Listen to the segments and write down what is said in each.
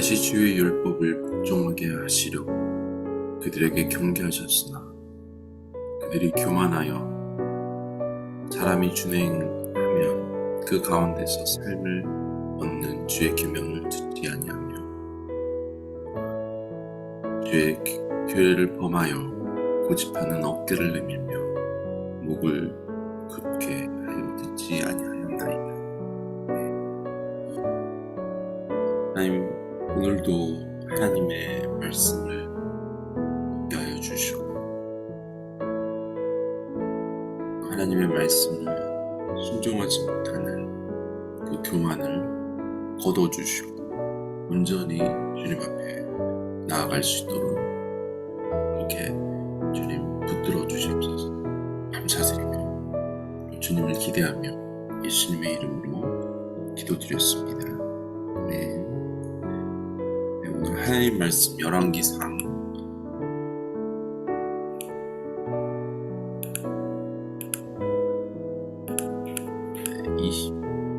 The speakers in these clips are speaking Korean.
다시 주의 율법을 복종하게 하시려고 그들에게 경계하셨으나 그들이 교만하여 사람이 준행하면 그 가운데서 삶을 얻는 주의 계명을 듣지 아니하며 주의 규례를 범하여 고집하는 어깨를 내밀며 목을 굳게 하여 듣지 아니하였나이다. 하나님, 오늘도 하나님의 말씀을 듣게 하여 주시고 하나님의 말씀을 순종하지 못하는 그 교만을 거둬주시고 온전히 주님 앞에 나아갈 수 있도록 이렇게 주님 붙들어 주시옵소서. 감사드리며 주님을 기대하며 예수님의 이름으로 기도드렸습니다. 네. 오늘 하나님 말씀 열왕기상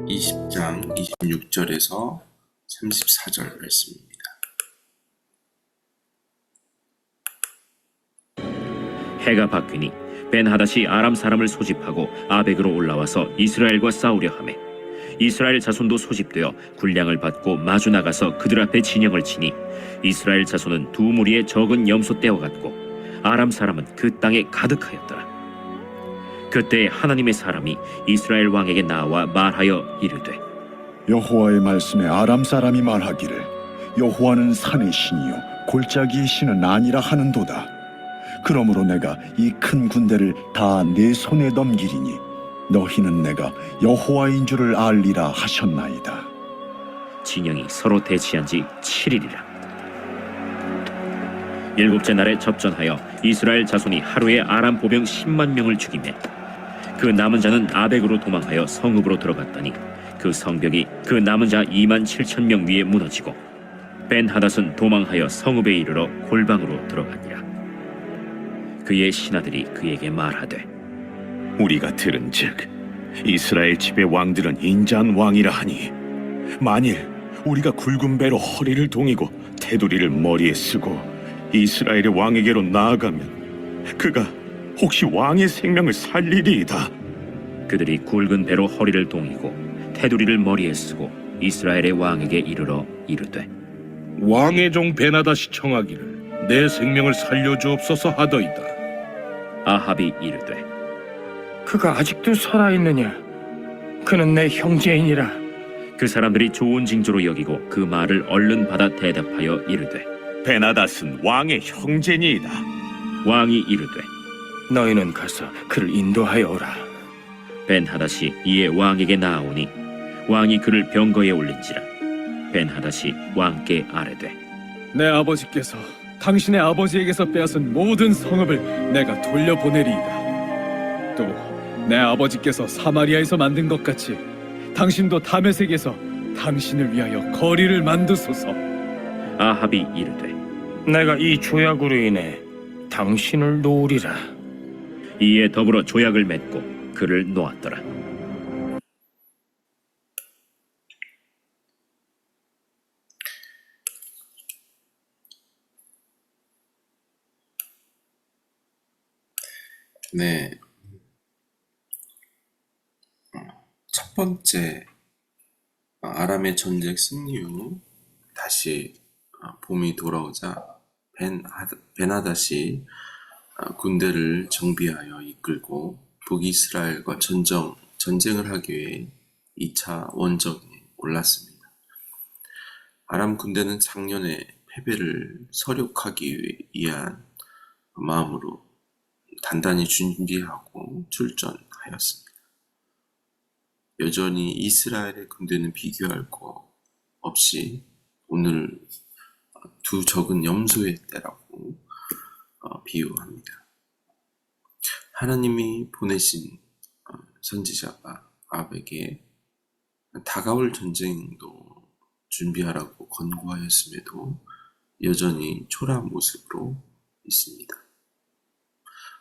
20장 26절에서 34절 말씀입니다. 해가 바뀌니 벤하닷이 아람 사람을 소집하고 아벡으로 올라와서 이스라엘과 싸우려 하매 이스라엘 자손도 소집되어 군량을 받고 마주 나가서 그들 앞에 진영을 치니 이스라엘 자손은 두 무리의 적은 염소 떼와 같고 아람 사람은 그 땅에 가득하였더라. 그때 하나님의 사람이 이스라엘 왕에게 나와 말하여 이르되 여호와의 말씀에 아람 사람이 말하기를 여호와는 산의 신이요 골짜기의 신은 아니라 하는도다. 그러므로 내가 이 큰 군대를 다 내 손에 넘기리니 너희는 내가 여호와인 줄을 알리라 하셨나이다. 진영이 서로 대치한 지 7일이라. 일곱째 날에 접전하여 이스라엘 자손이 하루에 아람 보병 10만 명을 죽이매 그 남은 자는 아벡으로 도망하여 성읍으로 들어갔더니 그 성벽이 그 남은 자 2만 7천 명 위에 무너지고 벤하닷은 도망하여 성읍에 이르러 골방으로 들어가니라. 그의 신하들이 그에게 말하되 우리가 들은즉 이스라엘 집의 왕들은 인자한 왕이라 하니 만일 우리가 굵은 배로 허리를 동이고 테두리를 머리에 쓰고 이스라엘의 왕에게로 나아가면 그가 혹시 왕의 생명을 살리리이다. 그들이 굵은 배로 허리를 동이고 테두리를 머리에 쓰고 이스라엘의 왕에게 이르러 이르되 왕의 종 베나다시 청하기를 내 생명을 살려주옵소서 하더이다. 아합이 이르되 그가 아직도 살아있느냐? 그는 내 형제이니라. 그 사람들이 좋은 징조로 여기고 그 말을 얼른 받아 대답하여 이르되 베나닷은 왕의 형제니이다. 왕이 이르되 너희는 가서 그를 인도하여 오라. 벤하닷이 이에 왕에게 나아오니 왕이 그를 병거에 올린지라. 벤하닷이 왕께 아뢰되 내 아버지께서 당신의 아버지에게서 빼앗은 모든 성읍을 내가 돌려보내리이다. 또 내 아버지께서 사마리아에서 만든 것 같이 당신도 다메섹에서 당신을 위하여 거리를 만드소서. 아합이 이르되 내가 이 조약으로 인해 당신을 놓으리라. 이에 더불어 조약을 맺고 그를 놓았더라. 네. 첫 번째 아람의 전쟁 승리 후 다시 봄이 돌아오자 벤하닷이 군대를 정비하여 이끌고 북이스라엘과 전쟁을 하기 위해 2차 원정에 올랐습니다. 아람 군대는 작년에 패배를 서력하기 위한 마음으로 단단히 준비하고 출전하였습니다. 여전히 이스라엘의 군대는 비교할 것 없이 오늘 두 적은 염소의 떼라고 비유합니다. 하나님이 보내신 선지자가 아합에게 다가올 전쟁도 준비하라고 권고하였음에도 여전히 초라한 모습으로 있습니다.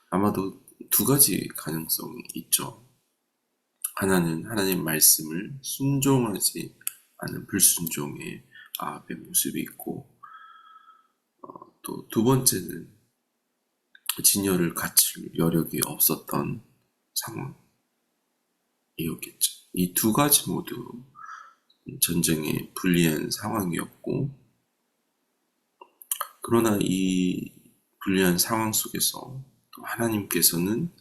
아마도 두 가지 가능성이 있죠. 하나는 하나님 말씀을 순종하지 않은 불순종의 아합의 모습이 있고, 또 두 번째는 진열을 갖출 여력이 없었던 상황이었겠죠. 이 두 가지 모두 전쟁에 불리한 상황이었고, 그러나 이 불리한 상황 속에서 또 하나님께서는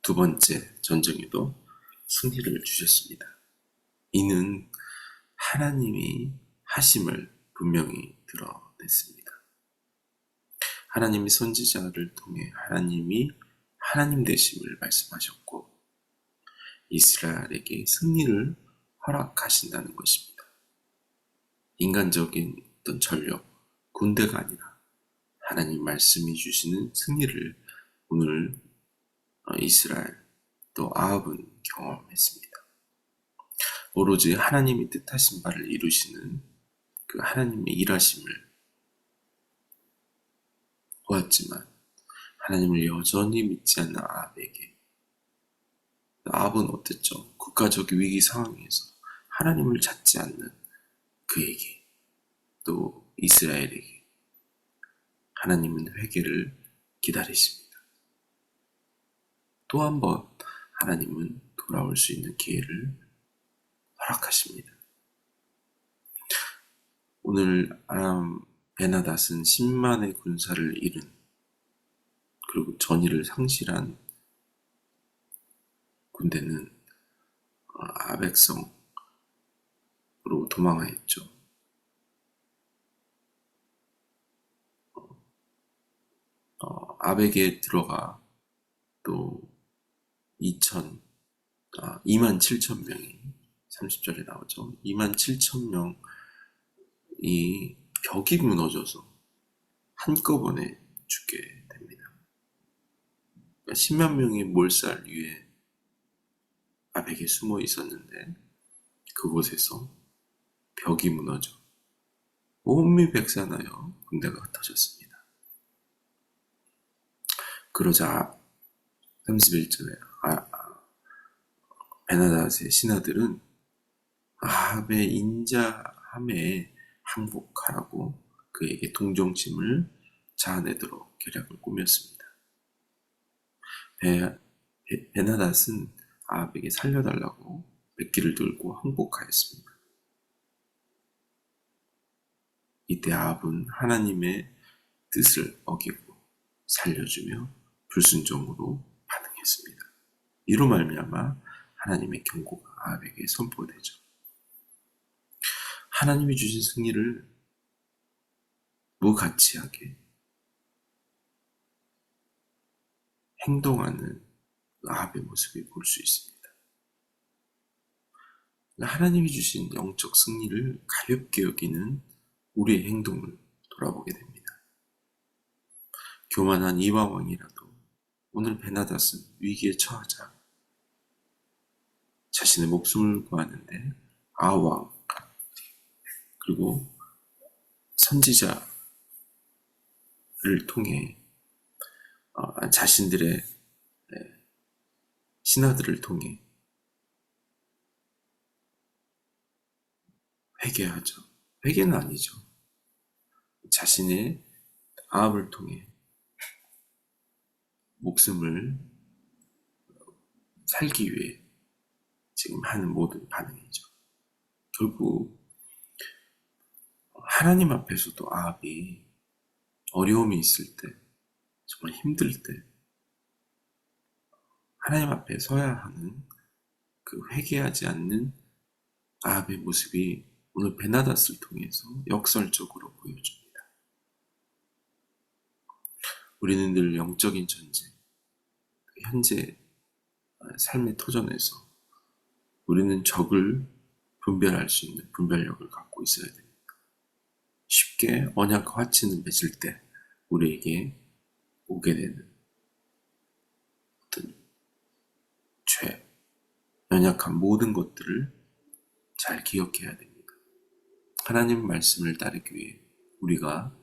두 번째 전쟁에도 승리를 주셨습니다. 이는 하나님이 하심을 분명히 드러냈습니다. 하나님이 선지자를 통해 하나님이 하나님 되심을 말씀하셨고, 이스라엘에게 승리를 허락하신다는 것입니다. 인간적인 어떤 전력, 군대가 아니라 하나님 말씀이 주시는 승리를 오늘 이스라엘 또 아합은 경험했습니다. 오로지 하나님이 뜻하신 바를 이루시는 그 하나님의 일하심을 보았지만, 하나님을 여전히 믿지 않는 아합에게, 아합은 어땠죠? 국가적 위기 상황에서 하나님을 찾지 않는 그에게, 또 이스라엘에게 하나님은 회개를 기다리십니다. 또 한 번 하나님은 돌아올 수 있는 기회를 허락하십니다. 오늘 아람 베나닷은 10만의 군사를 잃은, 그리고 전의를 상실한 군대는 아벡성으로 도망하였죠. 아벡에 들어가 또 2만 7천 명이 30절에 나오죠. 2만 7천 명이 벽이 무너져서 한꺼번에 죽게 됩니다. 그러니까 10만 명이 몰살 위에 아벡에 숨어 있었는데, 그곳에서 벽이 무너져 온미백산하여 군대가 흩어졌습니다. 그러자 31절에 베나닷의 신하들은 아합의 인자함에 항복하라고 그에게 동정심을 자아내도록 계략을 꾸몄습니다. 베나닷은 아합에게 살려달라고 백기를 들고 항복하였습니다. 이때 아합은 하나님의 뜻을 어기고 살려주며 불순종으로 반응했습니다. 이로 말미암아 하나님의 경고가 아합에게 선포되죠. 하나님이 주신 승리를 무가치하게 행동하는 아합의 모습을 볼 수 있습니다. 하나님이 주신 영적 승리를 가볍게 여기는 우리의 행동을 돌아보게 됩니다. 교만한 이방 왕이라도 오늘 베나닷은 위기에 처하자 자신의 목숨을 구하는데 아왕 그리고 선지자를 통해 자신들의 신하들을 통해 회개하죠. 회개는 아니죠. 자신의 아합을 통해 목숨을 살기 위해 지금 하는 모든 반응이죠. 결국 하나님 앞에서도 아합이 어려움이 있을 때, 정말 힘들 때 하나님 앞에 서야 하는 그 회개하지 않는 아합의 모습이 오늘 베나닷을 통해서 역설적으로 보여줍니다. 우리는 늘 영적인 전쟁, 현재 삶의 터전에서 우리는 적을 분별할 수 있는 분별력을 갖고 있어야 됩니다. 쉽게 언약과 화친을 맺을 때 우리에게 오게 되는 어떤 죄, 연약한 모든 것들을 잘 기억해야 됩니다. 하나님 말씀을 따르기 위해 우리가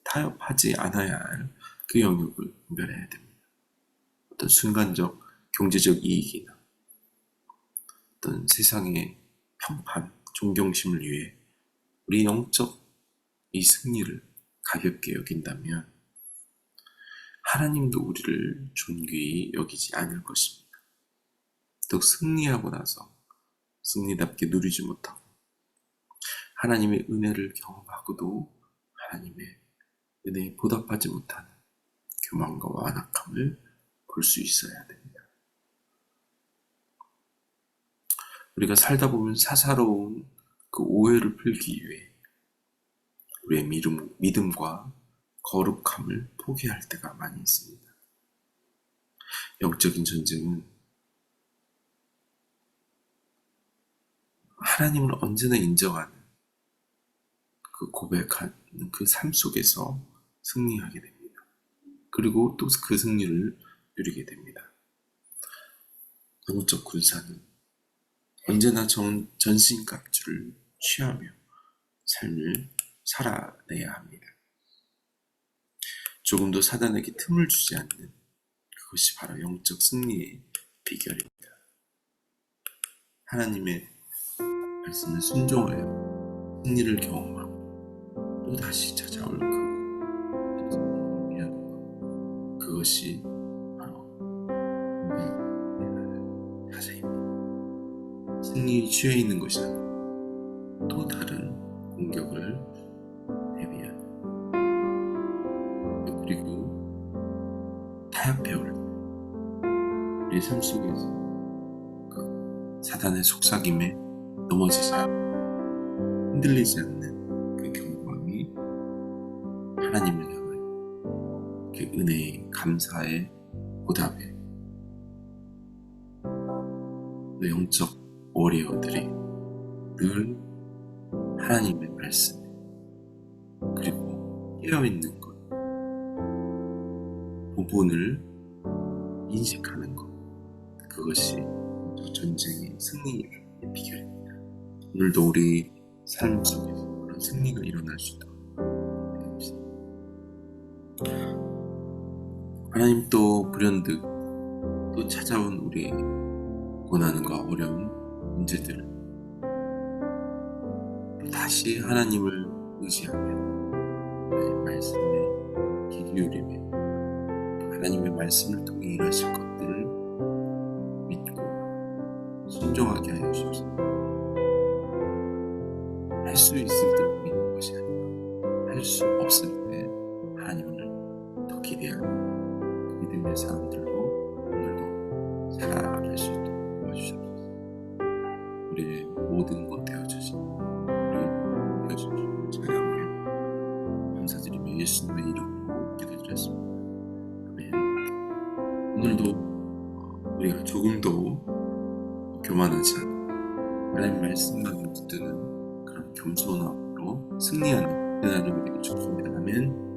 타협하지 않아야 할 그 영역을 분별해야 됩니다. 어떤 순간적 경제적 이익이나 어떤 세상의 평판, 존경심을 위해 우리 영적 이 승리를 가볍게 여긴다면 하나님도 우리를 존귀히 여기지 않을 것입니다. 또 승리하고 나서 승리답게 누리지 못하고 하나님의 은혜를 경험하고도 하나님의 은혜에 보답하지 못하는 교만과 완악함을 볼 수 있어야 됩니다. 우리가 살다 보면 사사로운 그 오해를 풀기 위해 우리의 믿음과 거룩함을 포기할 때가 많이 있습니다. 영적인 전쟁은 하나님을 언제나 인정하는 그 고백하는 그 삶 속에서 승리하게 됩니다. 그리고 또 그 승리를 누리게 됩니다. 영적 군사는 언제나 전신갑주를 취하며 삶을 살아내야 합니다. 조금도 사단에게 틈을 주지 않는 그것이 바로 영적 승리의 비결입니다. 하나님의 말씀을 순종하여 승리를 경험하고 또 다시 찾아올 그것이 바로 자세입니다. 승리에 취해 있는 것이 아니라 또 다른 공격을 대비하는 그리고 타협해 올 우리 삶 속에서 그 사단의 속삭임에 넘어지지 않고 흔들리지 않는 그 경험이 하나님을 향하여 그 은혜의 감사의 보답에 그 영적 워리어들이 늘 하나님의 말씀 그리고 깨어있는 것 부분을 인식하는 것 그것이 전쟁의 승리의 비결입니다. 오늘도 우리 삶 속에서 그런 승리가 일어날 수 있도록 하나님 또 불현듯 또 찾아온 우리 고난과 어려운 문제들을 다시 하나님을 의지하며 하나님의 말씀에 귀 기울이며 하나님의 말씀을 통해 일하실 것들을 믿고 순종하게 하여 주옵소서. 할 수 있을 때 믿는 것이 아니라 할 수 없을 때 하나님을 더 기대하는 그 믿음의 사람들로 오늘도 살아갈 수 있도록 도와주시옵소서. 우리의 모든 것 되어주신 우리 되어주신 찬양을 감사드리며 예수님의 이름으로 기도드렸습니다. 아멘. 오늘도 우리가 조금도 교만하지 않고 하나님 말씀을 붙드는 그런 겸손함으로 승리하는 하나님의 축복입니다. 아멘.